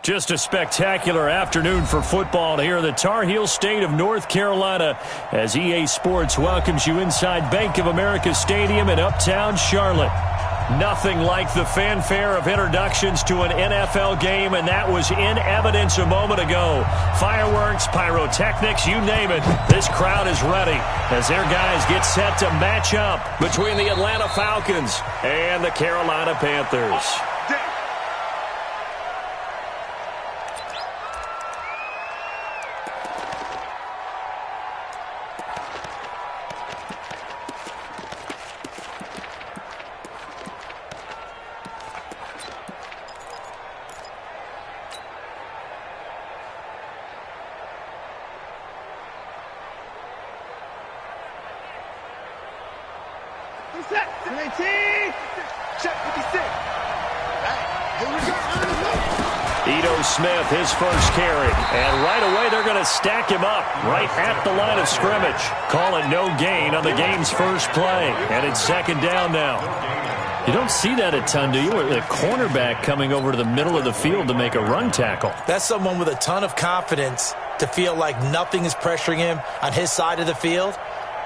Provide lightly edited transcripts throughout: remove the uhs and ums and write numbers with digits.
Just a spectacular afternoon for football here in the Tar Heel state of North Carolina as EA Sports welcomes you inside Bank of America Stadium in Uptown Charlotte. Nothing like the fanfare of introductions to an NFL game, and that was in evidence a moment ago. Fireworks, pyrotechnics, you name it. This crowd is ready as their guys get set to match up between the Atlanta Falcons and the Carolina Panthers. Smith, his first carry, and right away they're going to stack him up right at the line of scrimmage. Call it no gain on the game's first play, and it's second down now. You don't see that a ton, do you? A cornerback coming over to the middle of the field to make a run tackle. That's someone with a ton of confidence to feel like nothing is pressuring him on his side of the field.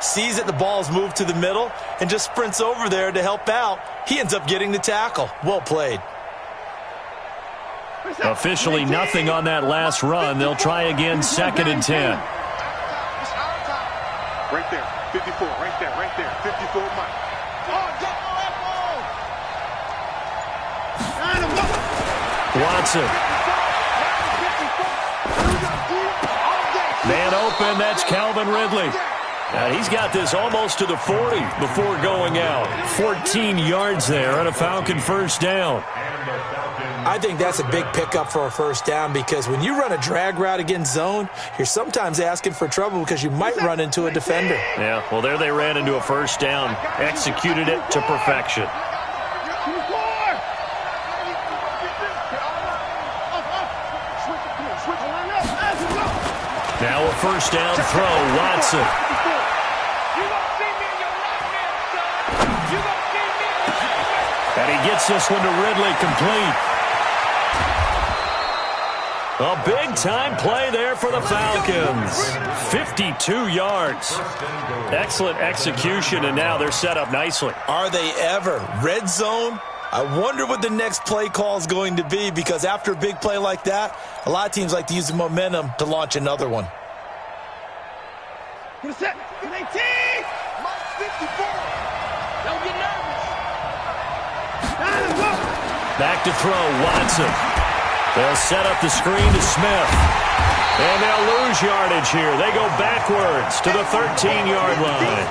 Sees that the ball's moved to the middle and just sprints over there to help out. He ends up getting the tackle. Well played. Officially nothing on that last run. They'll try again, 2nd and 10. Right there, 54, right there, 54, Mike. Watson. Man open, that's Calvin Ridley. Now he's got this almost to the 40 before going out. 14 yards there and a Falcon first down. I think that's a big pickup for a first down because when you run a drag route against zone, you're sometimes asking for trouble because you might run into a defender. Yeah, well, there they ran into a first down. Executed it to perfection. Now a first down throw, Watson. And he gets this one to Ridley complete. A big-time play there for the Falcons. 52 yards. Excellent execution, and now they're set up nicely. Are they ever? Red zone? I wonder what the next play call is going to be because after a big play like that, a lot of teams like to use the momentum to launch another one. Don't get nervous. Back to throw, Watson. They'll set up the screen to Smith. And they'll lose yardage here. They go backwards to the 13-yard line.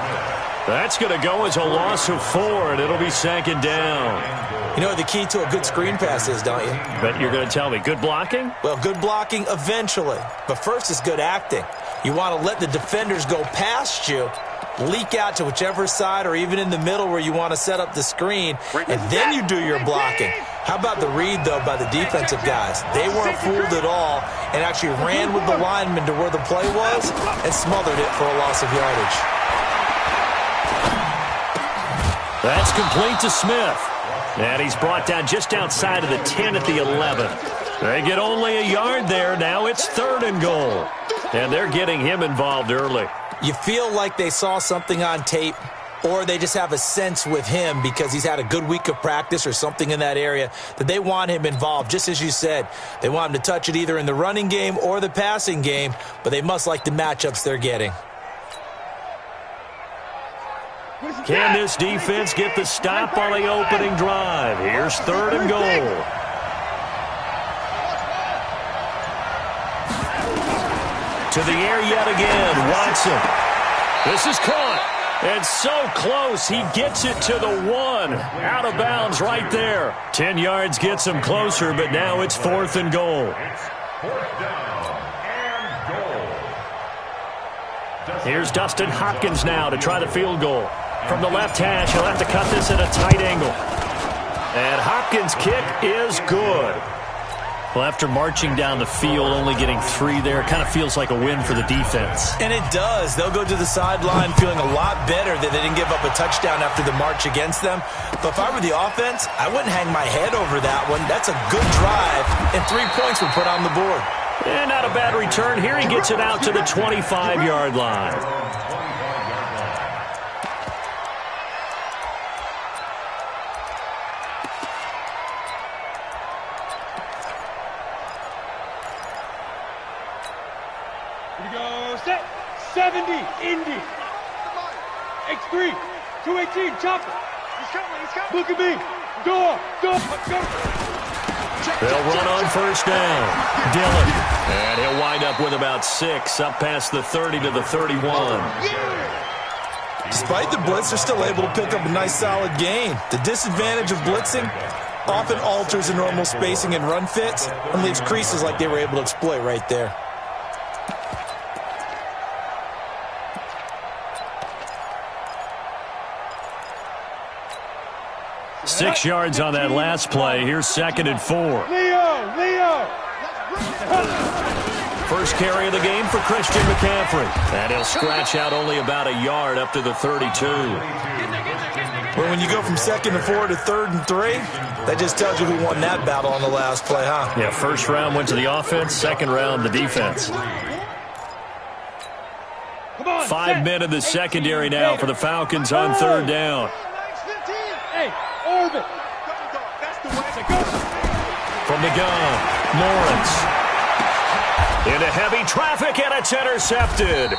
That's going to go as a loss of 4, and it'll be 2nd down. You know what the key to a good screen pass is, don't you? But you're going to tell me, good blocking? Well, good blocking eventually. But first is good acting. You want to let the defenders go past you, leak out to whichever side or even in the middle where you want to set up the screen, and then you do your blocking. How about the read, though, by the defensive guys? They weren't fooled at all and actually ran with the lineman to where the play was and smothered it for a loss of yardage. That's complete to Smith. And he's brought down just outside of the 10 at the 11. They get only a yard there. Now it's 3rd and goal. And they're getting him involved early. You feel like they saw something on tape, or they just have a sense with him because he's had a good week of practice or something in that area that they want him involved. Just as you said, they want him to touch it either in the running game or the passing game, but they must like the matchups they're getting. Can this defense get the stop on the opening drive? Here's 3rd and goal. To the air yet again, Watson. This is caught. And so close, he gets it to the 1. Out of bounds right there. 10 yards gets him closer, but now it's 4th and goal. Here's Dustin Hopkins now to try the field goal. From the left hash, he'll have to cut this at a tight angle. And Hopkins' kick is good. Well, after marching down the field, only getting 3 there, kind of feels like a win for the defense. And it does. They'll go to the sideline feeling a lot better that they didn't give up a touchdown after the march against them. But if I were the offense, I wouldn't hang my head over that one. That's a good drive, and 3 points were put on the board. And not a bad return here. He gets it out to the 25-yard line. Here we go. Set. 70. Indy. X3. 218. Chopper. He's coming. Look at me. Door. Go. They'll run on first down. Dillon. And he'll wind up with about 6, up past the 30 to the 31. Despite the blitz, they're still able to pick up a nice solid gain. The disadvantage of blitzing often alters the normal spacing and run fits and leaves creases like they were able to exploit right there. Six yards on that last play. Here's 2nd and 4. Leo. First carry of the game for Christian McCaffrey. And he'll scratch out only about a yard up to the 32. Well, when you go from 2nd and 4 to 3rd and 3, that just tells you who won that battle on the last play, huh? Yeah, first round went to the offense, second round the defense. 5 men in the secondary now for the Falcons on 3rd down. Hey, orbit. From the gun, Lawrence. Into heavy traffic, and it's intercepted.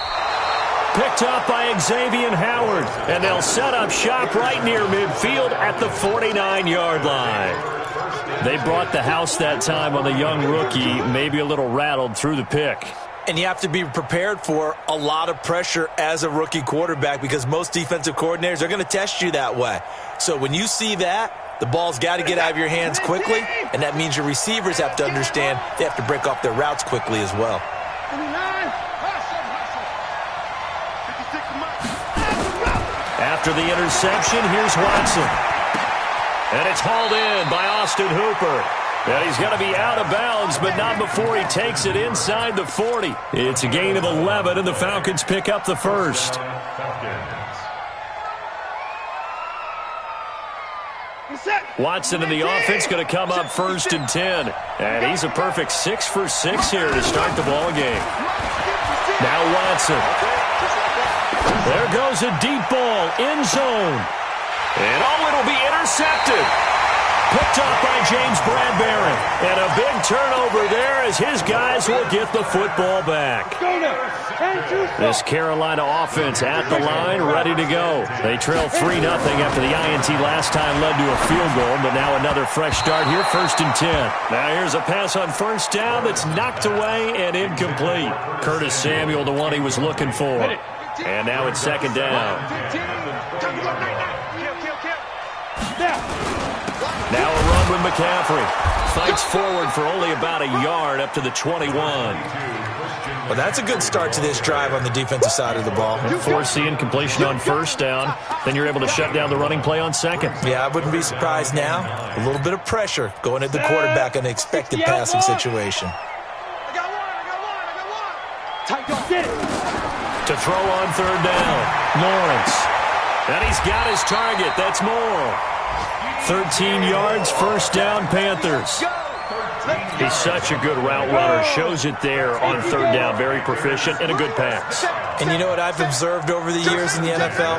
Picked up by Xavier Howard, and they'll set up shop right near midfield at the 49-yard line. They brought the house that time on the young rookie, maybe a little rattled through the pick. And you have to be prepared for a lot of pressure as a rookie quarterback because most defensive coordinators are going to test you that way. So when you see that, the ball's got to get out of your hands quickly, and that means your receivers have to understand they have to break off their routes quickly as well. After the interception, here's Watson. And it's hauled in by Austin Hooper. And he's going to be out of bounds, but not before he takes it inside the 40. It's a gain of 11, and the Falcons pick up the first. Watson in the offense going to come up 1st and 10. And he's a perfect 6 for 6 here to start the ball game. Now Watson. There goes a deep ball, end zone. And it'll be intercepted. Picked up by James Bradbury. And a big turnover there as his guys will get the football back. This Carolina offense at the line, ready to go. They trail 3-0 after the INT last time led to a field goal, but now another fresh start here, 1st and 10. Now here's a pass on first down that's knocked away and incomplete. Curtis Samuel, the one he was looking for. And now it's 2nd down. Now a run with McCaffrey. Fights forward for only about a yard up to the 21. Well, that's a good start to this drive on the defensive side of the ball. Forcing completion on first down. Then you're able to shut down the running play on second. Yeah, I wouldn't be surprised now. A little bit of pressure going at the quarterback in an expected passing situation. To throw on 3rd down, Lawrence. And he's got his target. That's Moore. 13 yards, 1st down, Panthers. He's such a good route runner. Shows it there on 3rd down. Very proficient and a good pass. And you know what I've observed over the years in the NFL?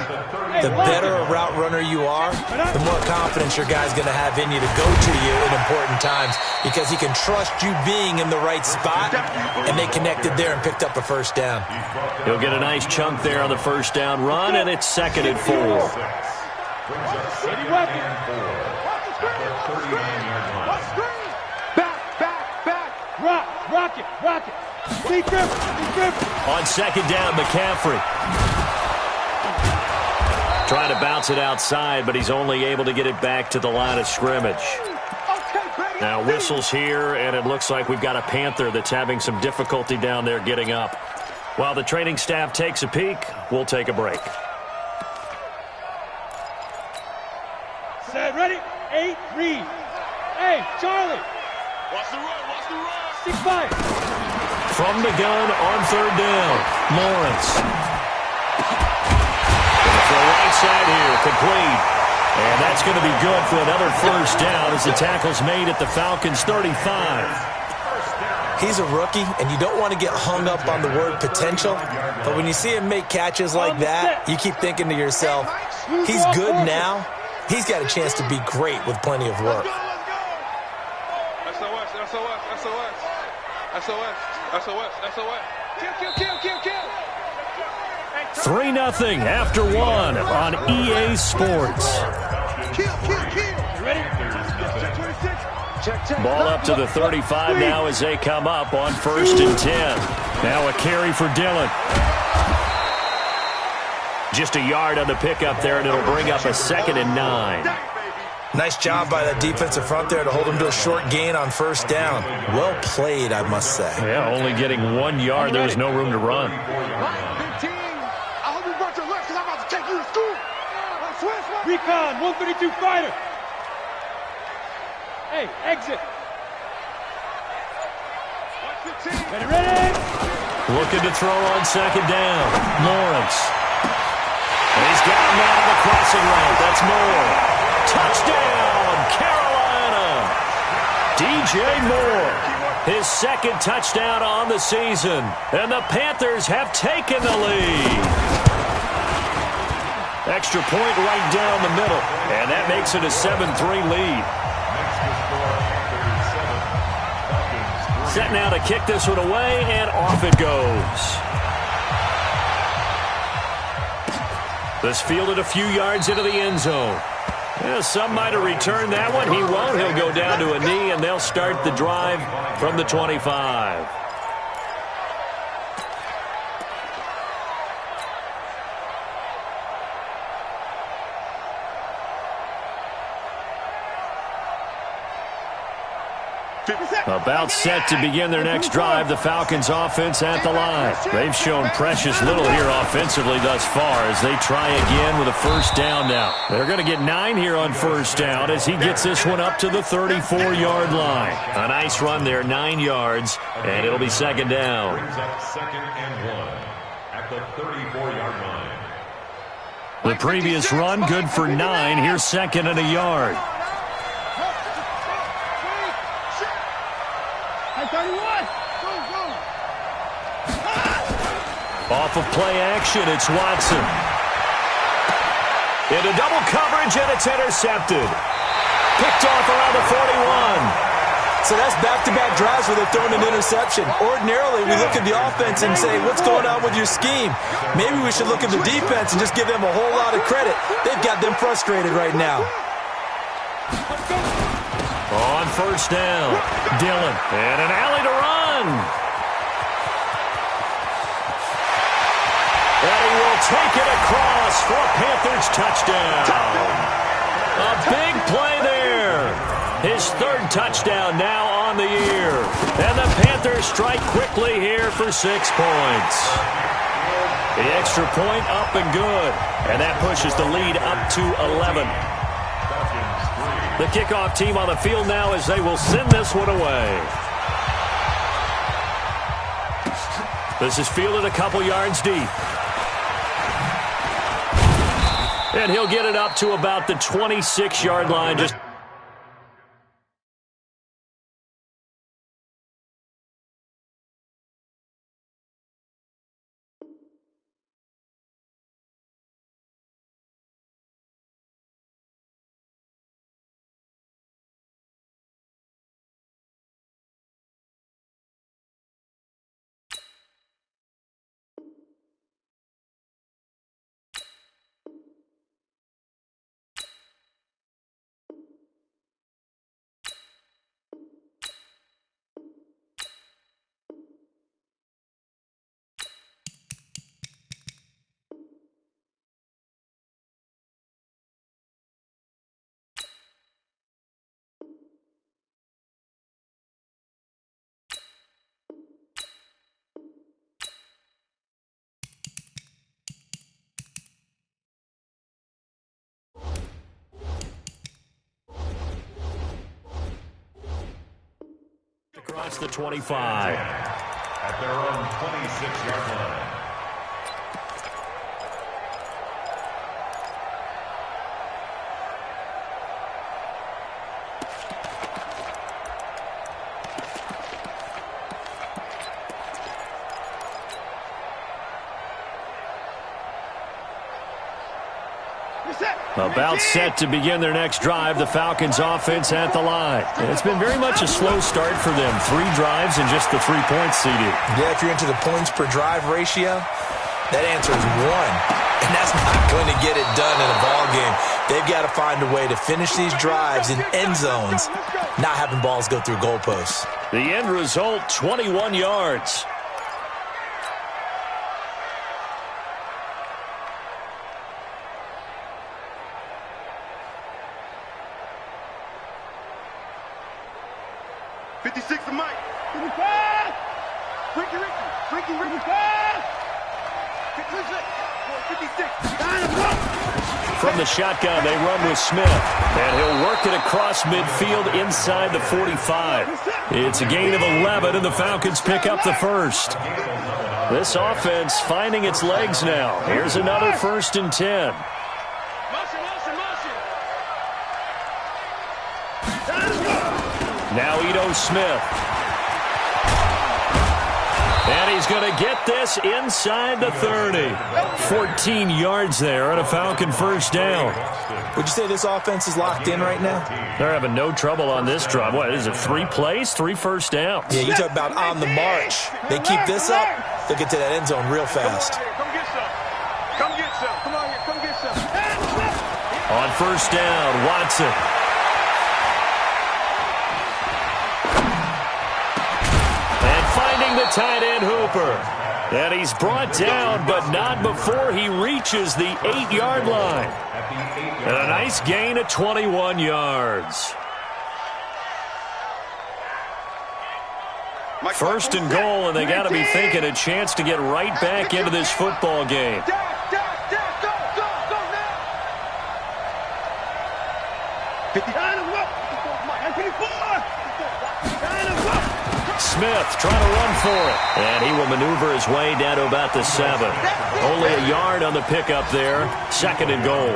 The better a route runner you are, the more confidence your guy's going to have in you to go to you in important times because he can trust you being in the right spot, and they connected there and picked up a 1st down. He'll get a nice chunk there on the 1st down run, and it's 2nd and 4. Rock it. On 2nd down, McCaffrey. Trying to bounce it outside, but he's only able to get it back to the line of scrimmage. Now whistles here, and it looks like we've got a Panther that's having some difficulty down there getting up. While the training staff takes a peek, we'll take a break. Set, ready? 8, read. Hey, Charlie. Watch the run. 6-5. From the gun on third down, Lawrence. For the right side here, complete. And that's going to be good for another first down as the tackle's made at the Falcons' 35. He's a rookie, and you don't want to get hung up on the word potential. But when you see him make catches like that, you keep thinking to yourself, he's good now. He's got a chance to be great with plenty of work. Kill. 3-0 after one on EA Sports. Ready? Ball up to the 35 now as they come up on 1st and 10. Now a carry for Dillon. Just a yard on the pickup there, and it'll bring up a 2nd and 9. Nice job by that defensive front there to hold him to a short gain on first down. Well played, I must say. Yeah, only getting 1 yard. There was no room to run. Recon, 132 fighter. Hey, exit. Ready? Looking to throw on 2nd down. Lawrence. And he's got him out of the crossing route. That's Moore. Touchdown, Carolina. DJ Moore. His 2nd touchdown on the season. And the Panthers have taken the lead. Extra point right down the middle. And that makes it a 7-3 lead. Set now to kick this one away, and off it goes. This fielded a few yards into the end zone. Yeah, some might have returned that one. He won't. He'll go down to a knee, and they'll start the drive from the 25. About set to begin their next drive, the Falcons offense at the line. They've shown precious little here offensively thus far as they try again with a first down now. They're going to get 9 here on first down as he gets this one up to the 34-yard line. A nice run there, 9 yards, and it'll be 2nd down. Second and 1 at the 34-yard line. The previous run good for 9. Here's 2nd and a yard. Off of play action, it's Watson. Into double coverage, and it's intercepted. Picked off around the 41. So that's back-to-back drives where they're throwing an interception. Ordinarily, we look at the offense and say, what's going on with your scheme? Maybe we should look at the defense and just give them a whole lot of credit. They've got them frustrated right now. On first down, Dillon. And an alley to run. And he will take it across for a Panthers touchdown. A big play there. His 3rd touchdown now on the year. And the Panthers strike quickly here for 6 points. The extra point up and good. And that pushes the lead up to 11. The kickoff team on the field now as they will send this one away. This is fielded a couple yards deep. And he'll get it up to about the 26-yard line. Just across the 25. At their own 26-yard line. About set to begin their next drive, the Falcons offense at the line. It's been very much a slow start for them. 3 drives and just the 3 points, CD. Yeah, if you're into the points per drive ratio, that answer is 1. And that's not going to get it done in a ball game. They've got to find a way to finish these drives in end zones, not having balls go through goalposts. The end result, 21 yards. From the shotgun, they run with Smith, and he'll work it across midfield inside the 45. It's a gain of 11, and the Falcons pick up the first. This offense finding its legs now. Here's another 1st and 10. Now Ito Smith. And he's going to get this inside the 30. 14 yards there and a Falcon first down. Would you say this offense is locked in right now? They're having no trouble on this drive. What is it, 3 plays, 3 first downs? Yeah, you talk about on the march. They keep this up, they'll get to that end zone real fast. Come get some. Come on here. Come get some. On first down, Watson. The tight end Hooper. And he's brought down, but not before he reaches the 8-yard line. And a nice gain of 21 yards. First and goal, and they got to be thinking a chance to get right back into this football game. Smith trying to run for it. And he will maneuver his way down to about the 7. Only a yard on the pickup there. 2nd and goal.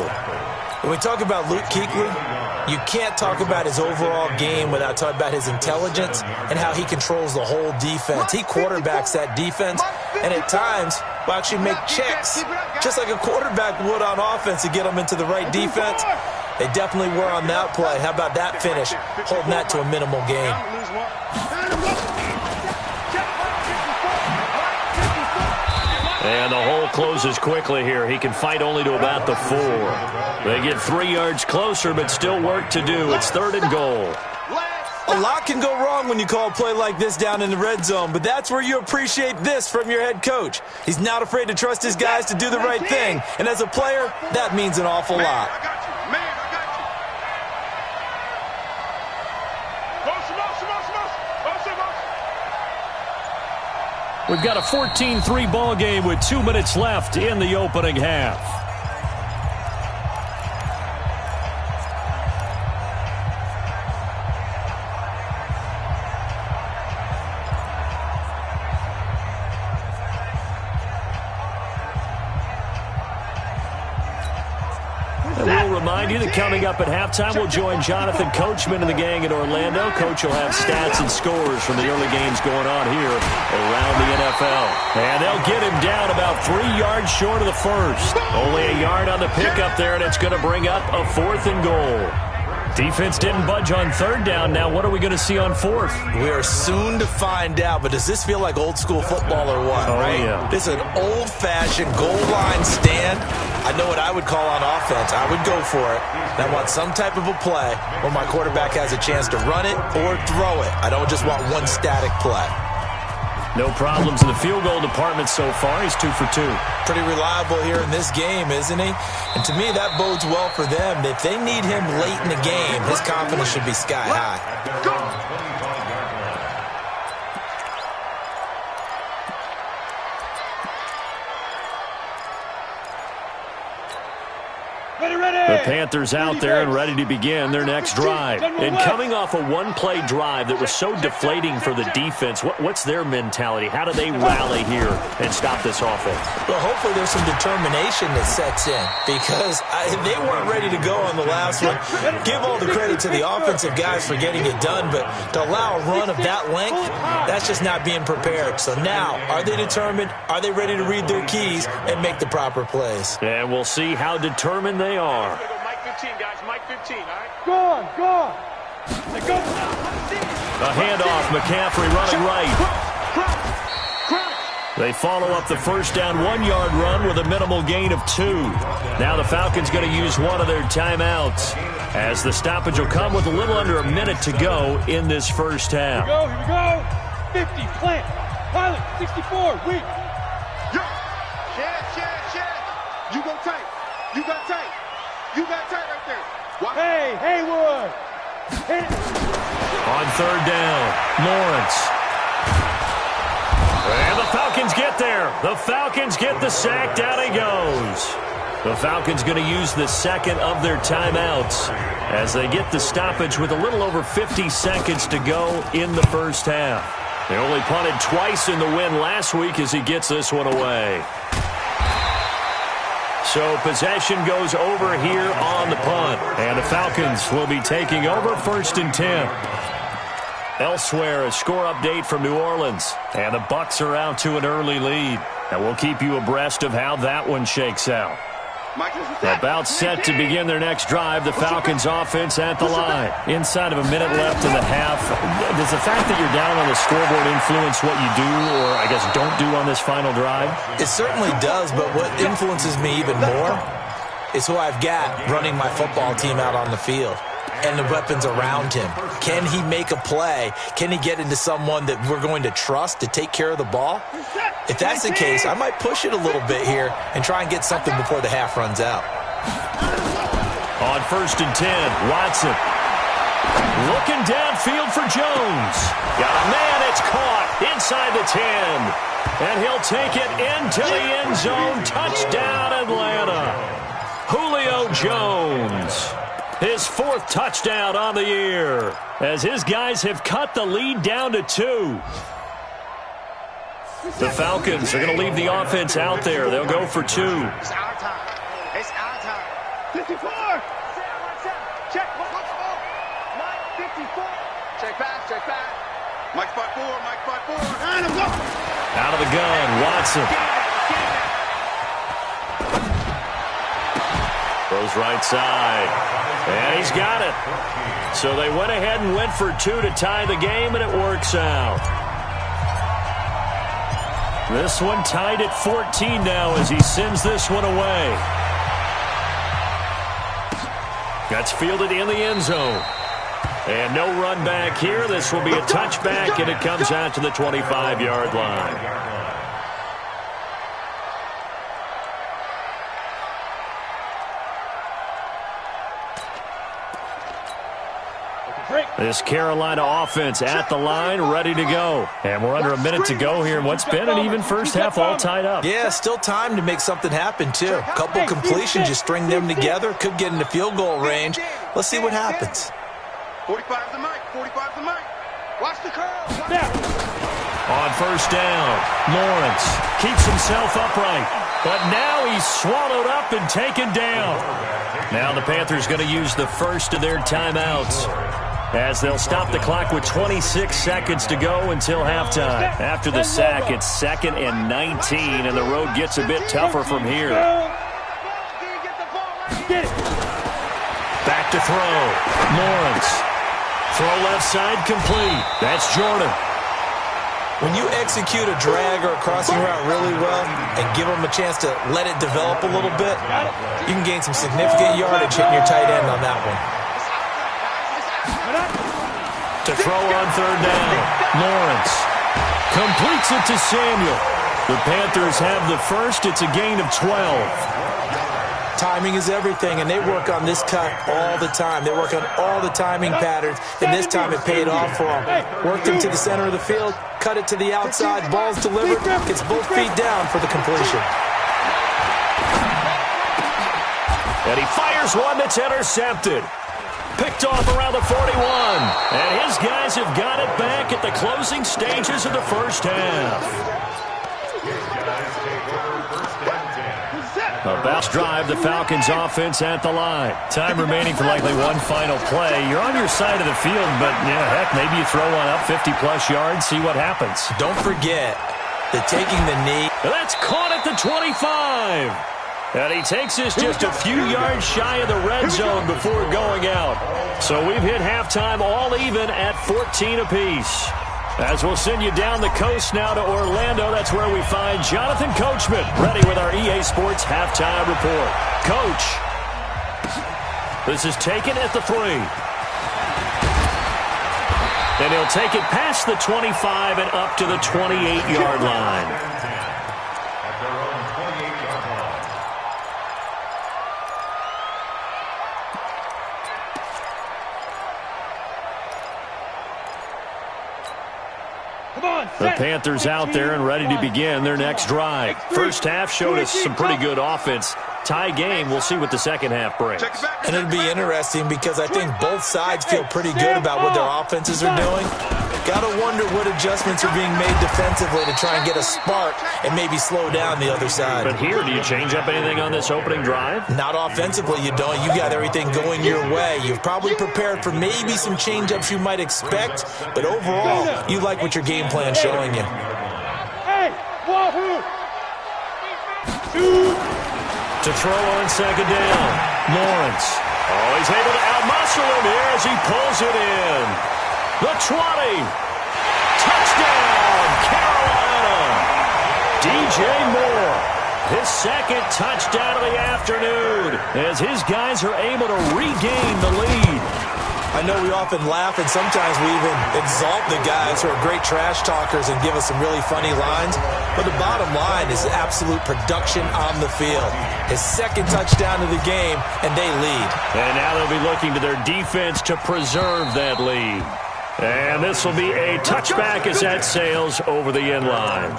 When we talk about Luke Kuechly, you can't talk about his overall game without talking about his intelligence and how he controls the whole defense. He quarterbacks that defense, and at times will actually make checks, just like a quarterback would on offense to get them into the right defense. They definitely were on that play. How about that finish, holding that to a minimal gain. And the hole closes quickly here. He can fight only to about the 4. They get 3 yards closer, but still work to do. It's 3rd and goal. A lot can go wrong when you call a play like this down in the red zone, but that's where you appreciate this from your head coach. He's not afraid to trust his guys to do the right thing, and as a player, that means an awful lot. We've got a 14-3 ball game with 2 minutes left in the opening half. Remind you that coming up at halftime, we'll join Jonathan Coachman and the gang in Orlando. Coach will have stats and scores from the early games going on here around the NFL. And they'll get him down about 3 yards short of the first. Only a yard on the pickup there, and it's going to bring up a 4th and goal. Defense didn't budge on 3rd down. Now what are we going to see on 4th? We are soon to find out, but does this feel like old school football or what, right? Yeah. This is an old-fashioned goal line stand. I know what I would call on offense. I would go for it. And I want some type of a play where my quarterback has a chance to run it or throw it. I don't just want one static play. No problems in the field goal department so far. He's 2 for 2. Pretty reliable here in this game, isn't he? And to me, that bodes well for them. If they need him late in the game, his confidence should be sky high. The Panthers out there and ready to begin their next drive. And coming off a one-play drive that was so deflating for the defense, what's their mentality? How do they rally here and stop this offense? Well, hopefully there's some determination that sets in because they weren't ready to go on the last one. Give all the credit to the offensive guys for getting it done, but to allow a run of that length, that's just not being prepared. So now, are they determined? Are they ready to read their keys and make the proper plays? And we'll see how determined they are. Mike 15, guys. Mike 15, all right? Go on, go on. Go. A handoff, McCaffrey running right. They follow up the first down 1-yard run with a minimal gain of 2. Now the Falcons going to use one of their timeouts as the stoppage will come with a little under a minute to go in this first half. Here we go. 50, plant. Pilot, 64, weak. Shed. You go tight. You got tight. You got tight right there. Watch. Hey, Haywood. Hit it. On third down, Lawrence. And the Falcons get there. The Falcons get the sack. Down he goes. The Falcons going to use the second of their timeouts as they get the stoppage with a little over 50 seconds to go in the first half. They only punted twice in the win last week as he gets this one away. So possession goes over here on the punt. And the Falcons will be taking over 1st and 10. Elsewhere, a score update from New Orleans. And the Bucs are out to an early lead. And we'll keep you abreast of how that one shakes out. About set to begin their next drive, the Falcons offense at the line. Inside of a minute left in the half. Does the fact that you're down on the scoreboard influence what you do, or I guess don't do on this final drive? It certainly does, but what influences me even more is who I've got running my football team out on the field and the weapons around him. Can he make a play? Can he get into someone that we're going to trust to take care of the ball? If that's the case, I might push it a little bit here and try and get something before the half runs out. On 1st and 10, Watson. Looking downfield for Jones. Got a man, it's caught inside the 10. And he'll take it into the end zone. Touchdown, Atlanta. Julio Jones. His 4th touchdown on the year as his guys have cut the lead down to 2. The Falcons are going to leave the offense out there. They'll go for 2. It's our time. It's our time. 54. Check. Mike 54. Check back. Mike 54. And I'm going. Out of the gun, Watson. Throws right side. And he's got it. So they went ahead and went for 2 to tie the game, and it works out. This one tied at 14 now as he sends this one away. That's fielded in the end zone. And no run back here. This will be a touchback, and it comes out to the 25-yard line. This Carolina offense at the line, ready to go. And we're under a minute to go here in what's been an even first half, all tied up. Yeah, still time to make something happen, too. A couple completions, you string them together, could get into field goal range. Let's see what happens. 45 the mic. Watch the curl. On first down, Lawrence keeps himself upright. But now he's swallowed up and taken down. Now the Panthers going to use the first of their timeouts, as they'll stop the clock with 26 seconds to go until halftime. After the sack, it's 2nd and 19, and the road gets a bit tougher from here. Back to throw. Lawrence. Throw left side complete. That's Jordan. When you execute a drag or a crossing route really well and give them a chance to let it develop a little bit, you can gain some significant yardage hitting your tight end on that one. To throw on third down, Lawrence completes it to Samuel. The Panthers have the first. It's a gain of 12. Timing is everything, and they work on this cut all the time. They work on all the timing patterns, and this time it paid off for them. Worked him to the center of the field, cut it to the outside, ball's delivered, gets both feet down for the completion. And he fires one that's intercepted. Picked off around the 41. And his guys have got it back at the closing stages of the first half. About to drive the Falcons offense at the line. Time remaining for likely one final play. You're on your side of the field, but yeah, heck, maybe you throw one up 50-plus yards, see what happens. Don't forget that taking the knee. That's caught at the 25. And he takes this just a few yards shy of the red zone before going out. So we've hit halftime all even at 14 apiece. As we'll send you down the coast now to Orlando, that's where we find Jonathan Coachman, ready with our EA Sports halftime report. Coach, this is taken at the 3. And he'll take it past the 25 and up to the 28-yard line. The Panthers out there and ready to begin their next drive. First half showed us some pretty good offense. Tie game, we'll see what the second half brings. And it'll be interesting because I think both sides feel pretty good about what their offenses are doing. Got to wonder what adjustments are being made defensively to try and get a spark and maybe slow down the other side. But here, do you change up anything on this opening drive? Not offensively, you don't. You got everything going your way. You've probably prepared for maybe some change-ups you might expect, but overall, you like what your game plan's showing you. Hey, wahoo! To throw on second down, Lawrence. Oh, he's able to outmuscle him here as he pulls it in. The 20. Touchdown, Carolina. DJ Moore, his second touchdown of the afternoon as his guys are able to regain the lead. I know we often laugh and sometimes we even exalt the guys who are great trash talkers and give us some really funny lines. But the bottom line is absolute production on the field. His second touchdown of the game, and they lead. And now they'll be looking to their defense to preserve that lead. And this will be a touchback as that sails over the end line.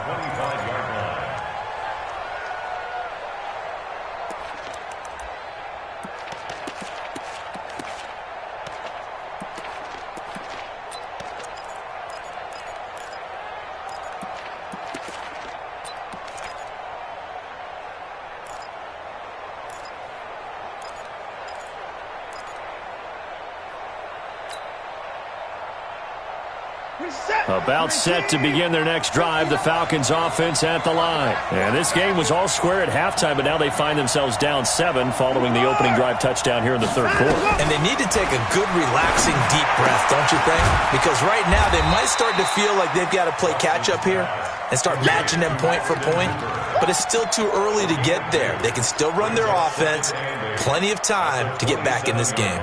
About set to begin their next drive, the Falcons offense at the line. And this game was all square at halftime, but now they find themselves down 7 following the opening drive touchdown here in the third quarter. And they need to take a good, relaxing, deep breath, don't you think? Because right now they might start to feel like they've got to play catch-up here and start matching them point for point. But it's still too early to get there. They can still run their offense. Plenty of time to get back in this game.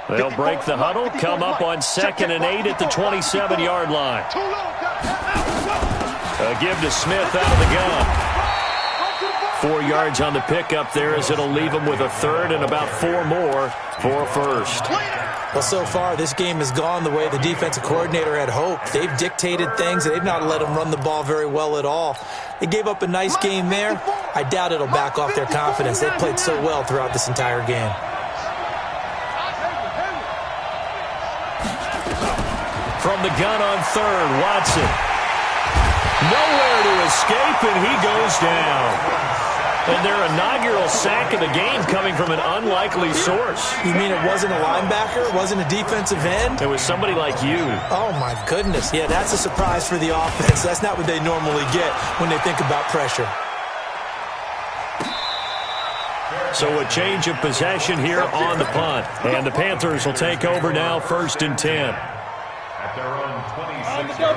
They'll break the huddle, come up on 2nd and 8 at the 27-yard line. A give to Smith out of the gun. 4 yards on the pickup there as it'll leave them with a third and about 4 more for a first. Well, so far, this game has gone the way the defensive coordinator had hoped. They've dictated things. They've not let them run the ball very well at all. They gave up a nice game there. I doubt it'll back off their confidence. They played so well throughout this entire game. From the gun on 3rd, Watson. Nowhere to escape, and he goes down. And their inaugural sack of the game coming from an unlikely source. You mean it wasn't a linebacker? It wasn't a defensive end? It was somebody like you. Oh, my goodness. Yeah, that's a surprise for the offense. That's not what they normally get when they think about pressure. So a change of possession here on the punt. And the Panthers will take over now, 1st and 10.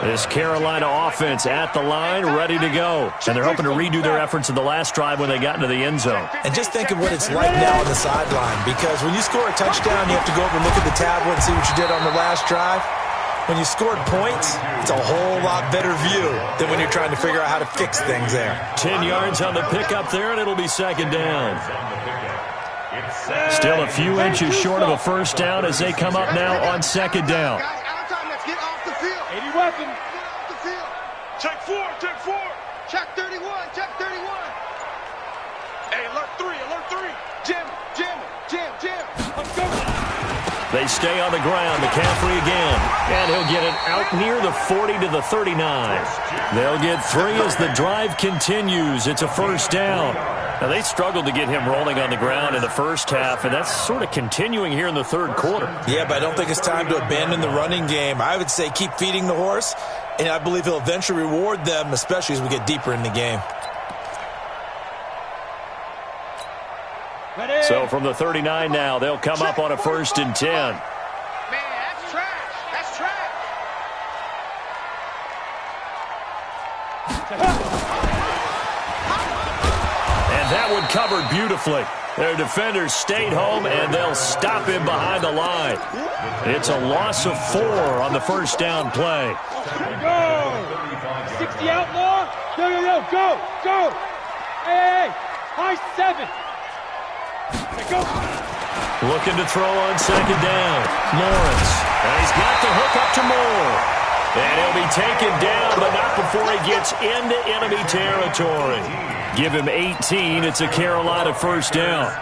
This Carolina offense at the line, ready to go. And they're hoping to redo their efforts in the last drive when they got into the end zone. And just think of what it's like now on the sideline. Because when you score a touchdown, you have to go over and look at the tablet and see what you did on the last drive. When you scored points, it's a whole lot better view than when you're trying to figure out how to fix things there. 10 yards on the pickup there, and it'll be 2nd down. Still a few inches short of a first down as they come up now on 2nd down. Weapon. Take 4, take 4. Check 31, check 31. Hey, alert 3, alert 3. Jam, jam, jam, jam. Let's go. They stay on the ground. McCaffrey again. And he'll get it out near the 40 to the 39. They'll get 3 as the drive continues. It's a first down. Now, they struggled to get him rolling on the ground in the first half, and that's sort of continuing here in the third quarter. Yeah, but I don't think it's time to abandon the running game. I would say keep feeding the horse, and I believe he'll eventually reward them, especially as we get deeper in the game. Ready. So from the 39 now, they'll come up on a 1st and 10. Man, that's trash. That's trash. And that one covered beautifully. Their defenders stayed home, and they'll stop him behind the line. It's a loss of 4 on the first down play. Go. 60 outlaw. Yo, yo, yo, go, go. Hey, hey, high 7. Go. Looking to throw on 2nd down. Lawrence. And he's got the hook up to Moore. And he'll be taken down, but not before he gets into enemy territory. Give him 18. It's a Carolina first down.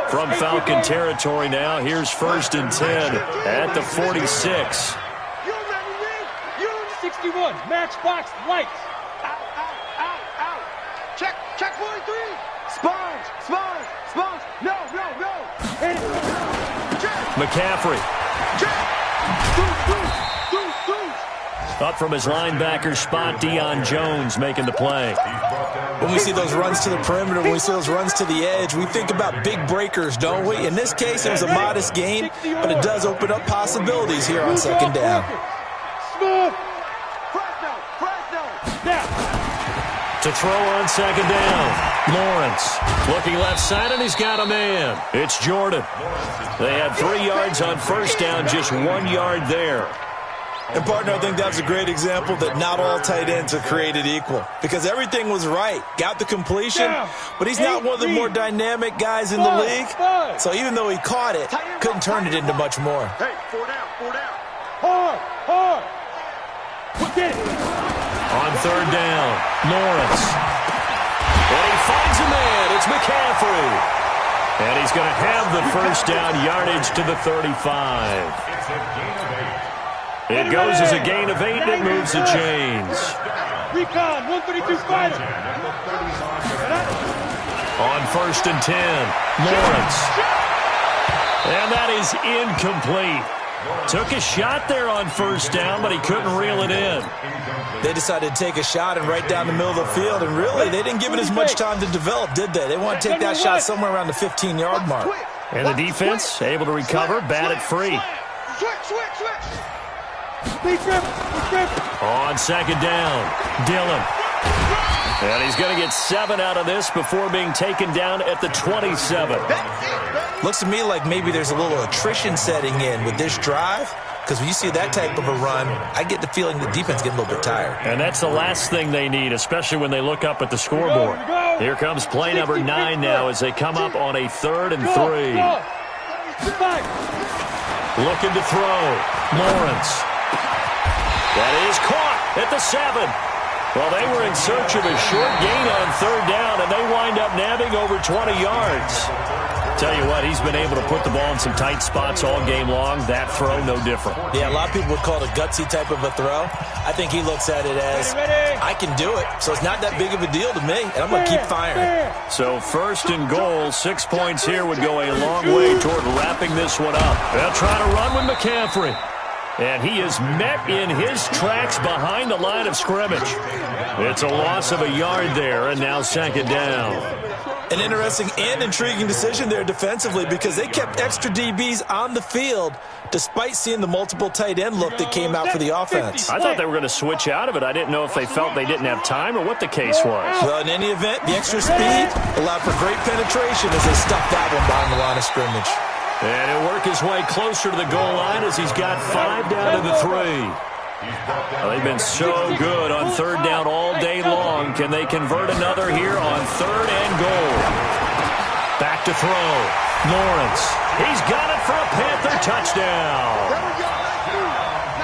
From Falcon territory now, here's 1st and 10 at the 46. You ready, Nick? You 61, matchbox lights. out, out, out, out. Check 43. Sponge, sponge, sponge. No, no, no. Hit it. Check, McCaffrey. check. Deuce. Up from his linebacker spot, Deion Jones making the play. When we see those runs to the perimeter, when we see those runs to the edge, we think about big breakers, don't we? In this case, it was a modest gain, but it does open up possibilities here on 2nd down. Smooth. Fresno. Now. To throw on 2nd down. Lawrence looking left side, and he's got a man. It's Jordan. They had 3 yards on first down, just 1 yard there. And, partner, I think that's a great example that not all tight ends are created equal because everything was right. Got the completion, but he's not one of the more dynamic guys in the league. So even though he caught it, couldn't turn it into much more. Hey, 4 down. Hard. Get it. On 3rd down, Lawrence. And he finds a man. It's McCaffrey. And he's going to have the first down yardage to the 35. It's a gain of 8. It goes as a gain of 8, and it moves the chains. Recon, 132 fighter. On 1st and 10, Lawrence. And that is incomplete. Took a shot there on first down, but he couldn't reel it in. They decided to take a shot and right down the middle of the field, and really, they didn't give it as much time to develop, did they? They want to take that shot somewhere around the 15-yard mark. And the defense able to recover, bat it free. Switch. On 2nd down, Dillon. And he's going to get 7 out of this before being taken down at the 27. Looks to me like maybe there's a little attrition setting in with this drive, because when you see that type of a run, I get the feeling the defense getting a little bit tired. And that's the last thing they need, especially when they look up at the scoreboard. Here comes play number 9 now as they come up on a 3rd and 3. Looking to throw. Lawrence. That is caught at the 7. Well, they were in search of a short gain on 3rd down, and they wind up nabbing over 20 yards. Tell you what, he's been able to put the ball in some tight spots all game long. That throw, no different. Yeah, a lot of people would call it a gutsy type of a throw. I think he looks at it as, I can do it, so it's not that big of a deal to me, and I'm going to keep firing. So 1st and goal, 6 points here would go a long way toward wrapping this one up. They'll try to run with McCaffrey. And he is met in his tracks behind the line of scrimmage. It's a loss of a yard there, and now 2nd down. An interesting and intriguing decision there defensively because they kept extra DBs on the field despite seeing the multiple tight end look that came out for the offense. I thought they were going to switch out of it. I didn't know if they felt they didn't have time or what the case was. Well, in any event, the extra speed allowed for great penetration as they stuffed that one behind the line of scrimmage. And he'll work his way closer to the goal line as he's got 5 down to the 3. Well, they've been so good on 3rd down all day long. Can they convert another here on 3rd and goal? Back to throw. Lawrence. He's got it for a Panther touchdown.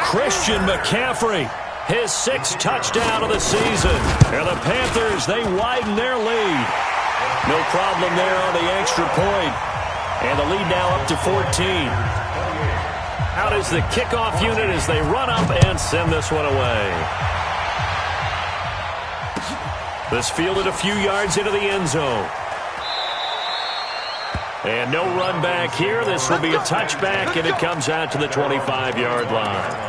Christian McCaffrey his 6th touchdown of the season. And the Panthers, they widen their lead. No problem there on the extra point. And the lead now up to 14. Out is the kickoff unit as they run up and send this one away. This fielded a few yards into the end zone. And no run back here. This will be a touchback, and it comes out to the 25-yard line.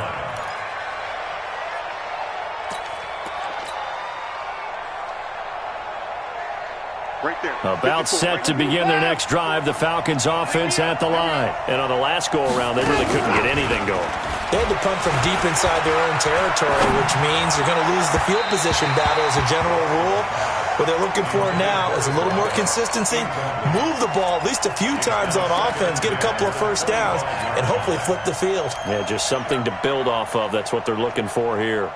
About set to begin their next drive, the Falcons offense at the line. And on the last go-around, they really couldn't get anything going. They had to punt from deep inside their own territory, which means they're going to lose the field position battle as a general rule. What they're looking for now is a little more consistency, move the ball at least a few times on offense, get a couple of first downs, and hopefully flip the field. Yeah, just something to build off of. That's what they're looking for here.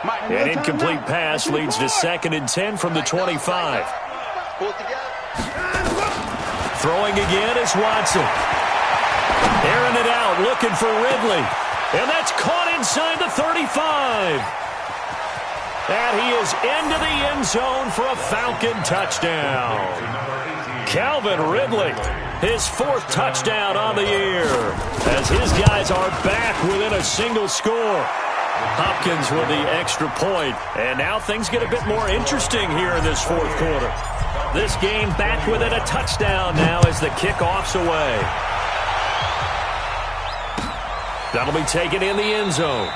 An incomplete pass leads to 2nd and 10 from the 25. Throwing again is Watson. Airing it out, looking for Ridley. And that's caught inside the 35. And he is into the end zone for a Falcon touchdown. Calvin Ridley, his 4th touchdown on the year, as his guys are back within a single score. Hopkins with the extra point, and now things get a bit more interesting here in this 4th quarter. This game back within a touchdown now as the kickoff's away. That'll be taken in the end zone.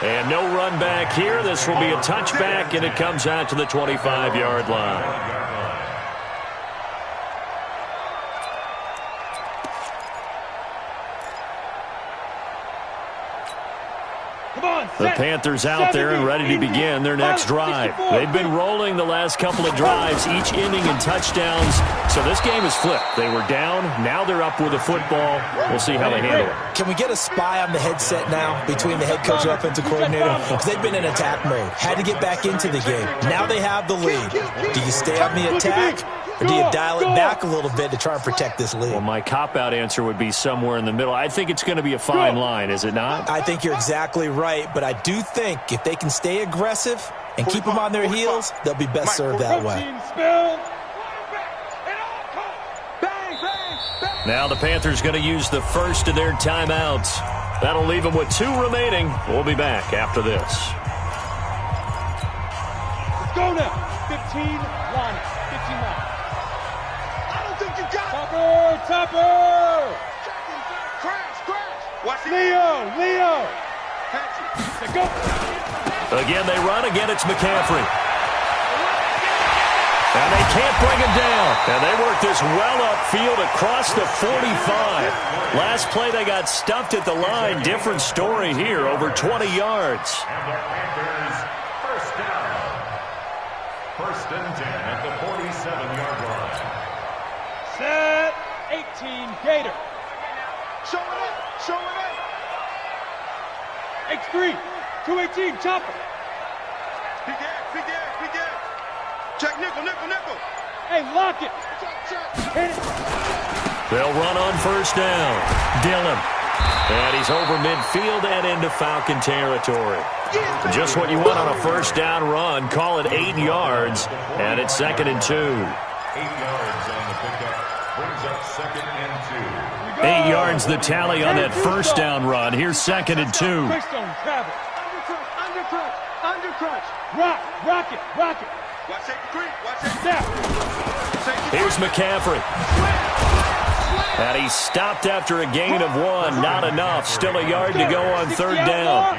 And no run back here. This will be a touchback, and it comes out to the 25-yard line. The Panthers out there and ready to begin their next drive. They've been rolling the last couple of drives, each ending in touchdowns. So this game is flipped. They were down. Now they're up with the football. We'll see how they handle it. Can we get a spy on the headset now between the head coach and offensive coordinator? Because they've been in attack mode. Had to get back into the game. Now they have the lead. Do you stay on the attack? Or do you dial it back a little bit to try and protect this lead? Well, my cop-out answer would be somewhere in the middle. I think it's going to be a fine line, is it not? I think you're exactly right, but I do think if they can stay aggressive and keep them on their heels, they'll be best served that way. Now the Panthers going to use the first of their timeouts. That'll leave them with 2 remaining. We'll be back after this. Let's go now. 15 line. 15 line. Topper! Crash! Leo! Let's go! Again, they run. Again, it's McCaffrey. And they can't bring him down. And they work this well upfield across the 45. Last play, they got stuffed at the line. Different story here, over 20 yards. And the Panthers, first down. 1st and 10 at the 47-yard line. Set 18 Gator. Show it up! X3, 218 Chopper. Big air! Check nickel! Hey, lock it! Check! Hit it! They'll run on first down. Dillon. And he's over midfield and into Falcon territory. Just what you want on a first down run. Call it 8 yards, and it's 2nd and 2. 8 yards on the pickup. Brings up 2nd and 2. 8 yards the tally on that first down run. Here's 2nd and 2. Christone, travel. Undercrunch. Rock it. Watch safety creep. Snap. Here's McCaffrey. And he stopped after a gain of 1. Not enough. Still a yard to go on 3rd down.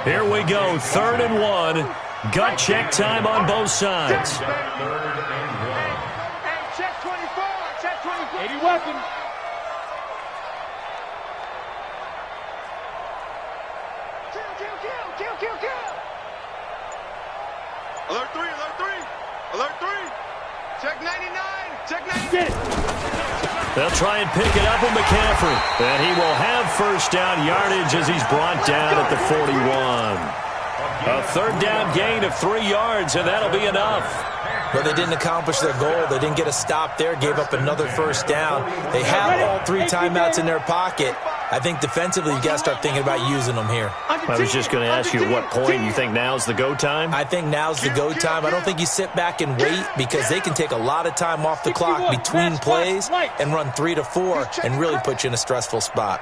Here we go. 3rd and 1. Gut check time on both sides. 3rd and 1. Hey, check 24. 80 weapon. Kill. Alert 3. Check 99. Get it. They'll try and pick it up with McCaffrey. And he will have first down yardage as he's brought down at the 41. A 3rd down gain of 3 yards, and that'll be enough. But they didn't accomplish their goal. They didn't get a stop there, gave up another first down. They have all 3 timeouts in their pocket. I think defensively, you got to start thinking about using them here. I was just going to ask you, at what point you think now's the go time? I think now's the go time. I don't think you sit back and wait, because they can take a lot of time off the clock between plays and run 3 to 4 and really put you in a stressful spot.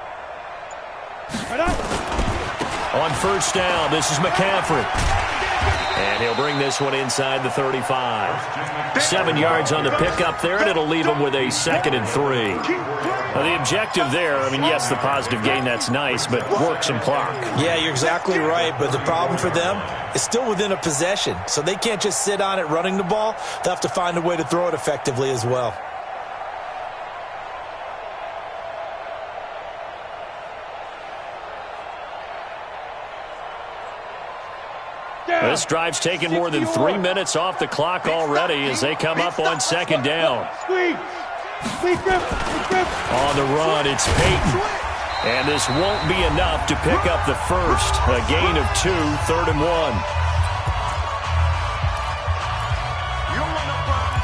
On first down, this is McCaffrey. And he'll bring this one inside the 35. 7 yards on the pickup there, and it'll leave him with a 2nd and 3. Now, the objective there, I mean, yes, the positive gain, that's nice, but work some clock. Yeah, you're exactly right, but the problem for them is still within a possession, so they can't just sit on it running the ball. They'll have to find a way to throw it effectively as well. This drive's taken more than 3 minutes off the clock already as they come up on 2nd down. On the run, it's Peyton. And this won't be enough to pick up the first. A gain of 2, 3rd and 1. You don't want no problem.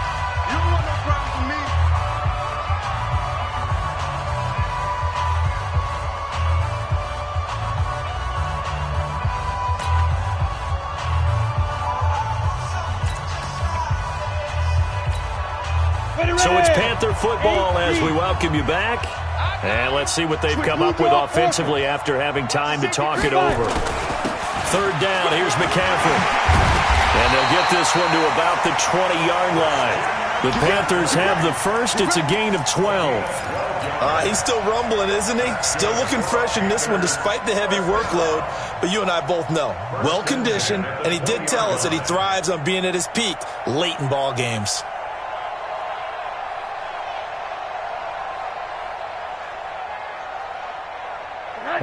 You don't want no problem for me. So it's Panther football as we welcome you back. And let's see what they've come up with offensively after having time to talk it over. 3rd down, here's McCaffrey. And they'll get this one to about the 20-yard line. The Panthers have the first. It's a gain of 12. He's still rumbling, isn't he? Still looking fresh in this one despite the heavy workload. But you and I both know, well-conditioned, and he did tell us that he thrives on being at his peak late in ball games.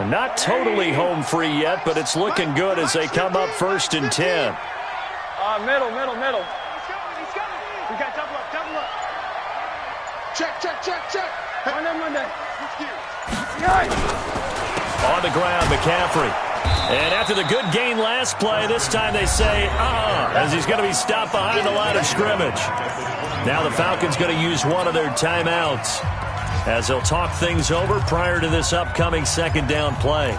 Not totally home free yet, but it's looking good as they come up 1st and 10. Middle. He's coming. We got double up. Check. Monday. On the ground, McCaffrey. And after the good gain last play, this time they say, as he's going to be stopped behind the line of scrimmage. Now the Falcons going to use one of their timeouts as they'll talk things over prior to this upcoming 2nd down play.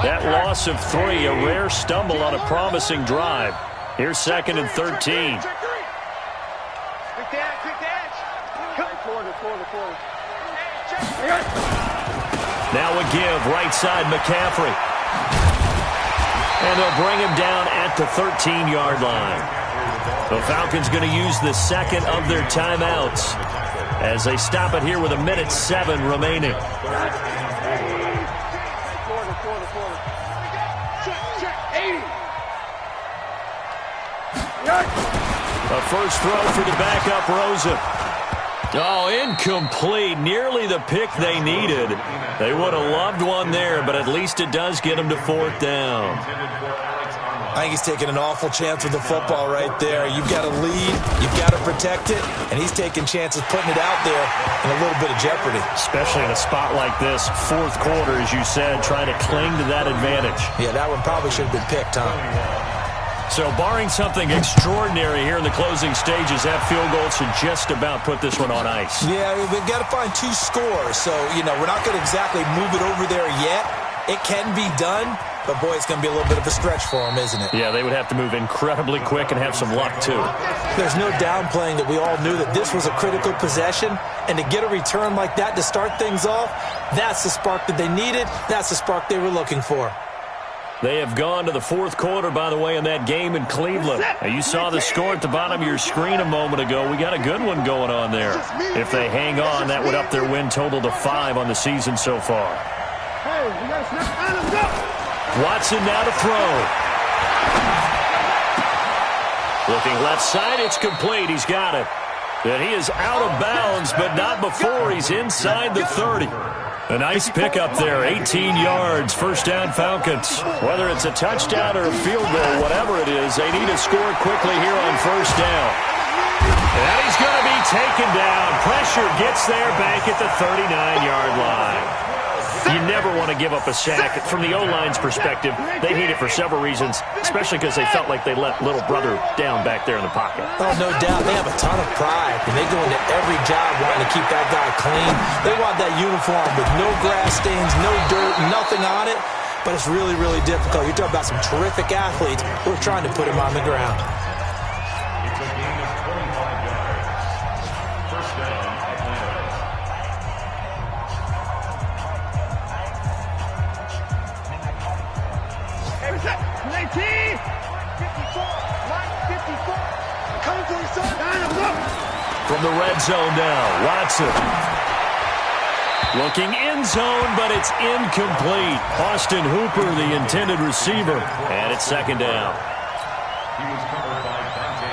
That loss of 3, a rare stumble on a promising drive. Here's 2nd and 13. Quick dash. Come forward. Now a give, right side McCaffrey. And they'll bring him down at the 13-yard line. The Falcons going to use the 2nd of their timeouts as they stop it here with 1:07 remaining. A first throw for the backup Rosen. Oh, incomplete. Nearly the pick they needed. They would have loved one there, but at least it does get them to 4th down. I think he's taking an awful chance with the football right there. You've got to lead, you've got to protect it, and he's taking chances putting it out there in a little bit of jeopardy. Especially in a spot like this, 4th quarter, as you said, trying to cling to that advantage. Yeah, that one probably should have been picked, huh? So barring something extraordinary here in the closing stages, that field goal should just about put this one on ice. Yeah, we've got to find 2 scores. So, we're not going to exactly move it over there yet. It can be done, but boy, it's going to be a little bit of a stretch for them, isn't it? Yeah, they would have to move incredibly quick and have some luck, too. There's no downplaying that we all knew that this was a critical possession, and to get a return like that to start things off, that's the spark that they needed. That's the spark they were looking for. They have gone to the 4th quarter, by the way, in that game in Cleveland. Now, you saw the score at the bottom of your screen a moment ago. We got a good one going on there. If they hang on, that would up their win total to 5 on the season so far. Hey, we got to snap. Adam, go! Watson now to throw. Looking left side, it's complete. He's got it. And he is out of bounds, but not before he's inside the 30. A nice pickup there, 18 yards, first down Falcons. Whether it's a touchdown or a field goal, whatever it is, they need to score quickly here on first down. And he's going to be taken down. Pressure gets there back at the 39-yard line. You never want to give up a sack. From the O-line's perspective, they hate it for several reasons, especially because they felt like they let little brother down back there in the pocket. Oh, no doubt. They have a ton of pride, and they go into every job wanting to keep that guy clean. They want that uniform with no grass stains, no dirt, nothing on it. But it's really, really difficult. You're talking about some terrific athletes who are trying to put him on the ground. It's a gain of 25 yards. First down, Atlanta. Every set. 19. 54. 54. Coming for you, son. From the red zone now, Watson. Looking end zone, but it's incomplete. Austin Hooper, the intended receiver. And it's second down. He was covered by Dante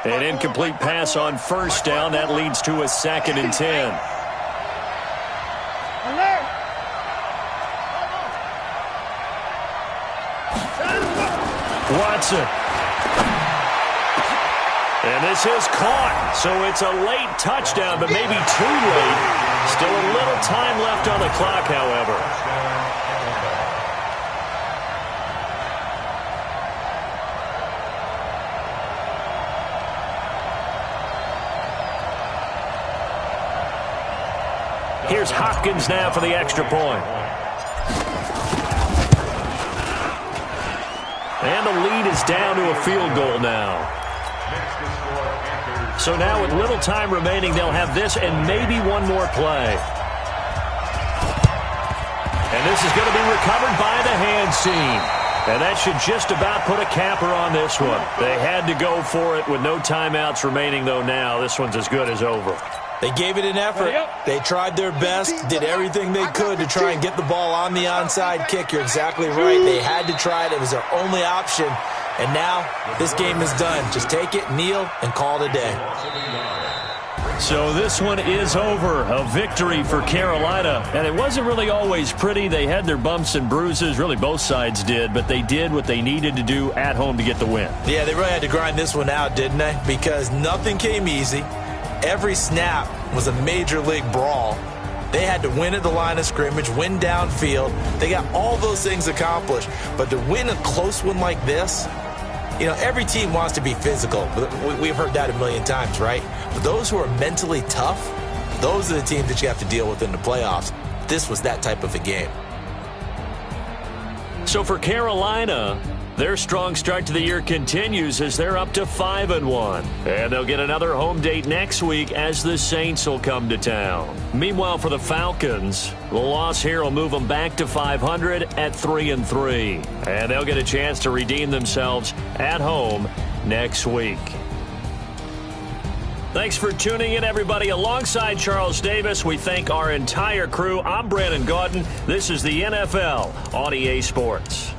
Jackson. An incomplete pass on first down. That leads to a 2nd and 10. Watson. And this is caught. So it's a late touchdown, but maybe too late. Still a little time left on the clock, however. Here's Hopkins now for the extra point. And the lead is down to a field goal now. So now with little time remaining, they'll have this and maybe one more play. And this is going to be recovered by the hands team. And that should just about put a capper on this one. They had to go for it with no timeouts remaining, though now. This one's as good as over. They gave it an effort. They tried their best, did everything they could to try and get the ball on the onside kick. You're exactly right. They had to try it. It was their only option. And now this game is done. Just take it, kneel, and call it a day. So this one is over. A victory for Carolina. And it wasn't really always pretty. They had their bumps and bruises. Really, both sides did. But they did what they needed to do at home to get the win. Yeah, they really had to grind this one out, didn't they? Because nothing came easy. Every snap was a major league brawl. They had to win at the line of scrimmage, win downfield. They got all those things accomplished. But to win a close one like this, you know, every team wants to be physical. We've heard that a million times, right? But those who are mentally tough, those are the teams that you have to deal with in the playoffs. This was that type of a game. So for Carolina, their strong start to the year continues as they're up to 5-1. And they'll get another home date next week as the Saints will come to town. Meanwhile, for the Falcons, the loss here will move them back to 500 at 3-3. And they'll get a chance to redeem themselves at home next week. Thanks for tuning in, everybody. Alongside Charles Davis, we thank our entire crew. I'm Brandon Gaudin. This is the NFL on EA Sports.